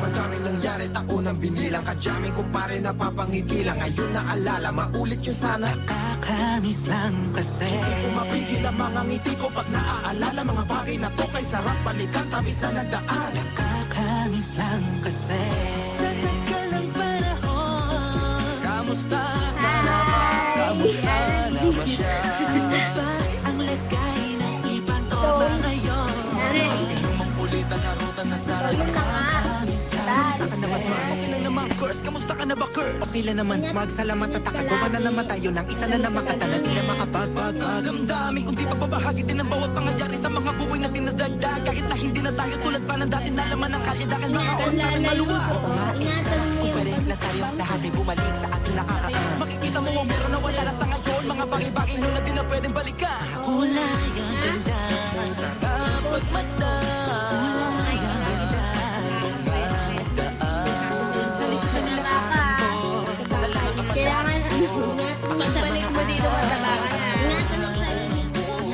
Madaming nangyari, taunang binilang, kadyaming kumpare na papangigilang. Ngayon naalala, maulit yun sana. Nakakamiss lang kasi Hindi ko mapigil ang mga ngiti ko pag naaalala. Mga bagay na to kay sarap balikan, tamis na nagdaan. Nakakamiss lang kasi sa tagal ng panahon. Kamusta ka na ba? Kamusta na ba siya? Ba ang lagay ng ibang tropa ngayon? Lumang pulitan na ruta na sana. Kamusta ka na ba, Kurt? Okay lang naman, smag, salamat at takagawa na naman tayo ng isa na naman katala. Di na makapagpagpag Damdamin kung di pagbabahagi din ang bawat pangyayari sa mga buhay na dinadagdag. Kahit na hindi na tayo tulad pa ng dati na laman ng kalyedakan. Mga oras natin maluwa. Kung pareho na tayo, lahat ay bumalik sa ating nakakaan. Makikita mo ang meron na wala na sa ngayon. Mga bagay-bagay nun na di na pwedeng balikan. Kulay ang ganda, Tapos masdan. Kailangan pagbalik mo dito ka tabangan na. Ingatan ang sarili.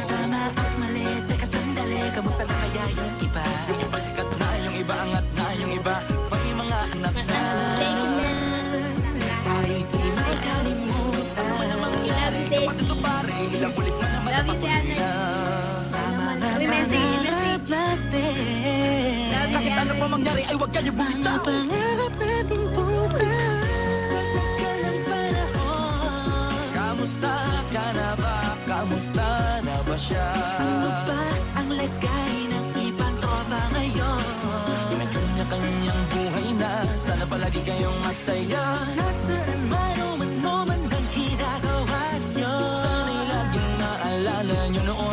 tama at mali. Teka sandali, kamusta na kaya yung iba? Yung iba sikat na, yung iba angat na, yung iba may mga anak na. Thank you, man. Kahit di makalimutan. Love you, Tess. Ito pare, ilang ulit na naman Love you, Tiana. Uy, message. Kahit ano pa mangyari ay huwag kayo bumitaw. Pangarap natin bukas. Kamusta ka na ba? Kamusta na ba siya? Ano ba ang lagay ng ibang tropa ngayon? May kanya-kanyang buhay na, sana palagi kayong masaya. Nasaan man o man ang ginagawa nyo? Sana'y laging naalala nyo noon.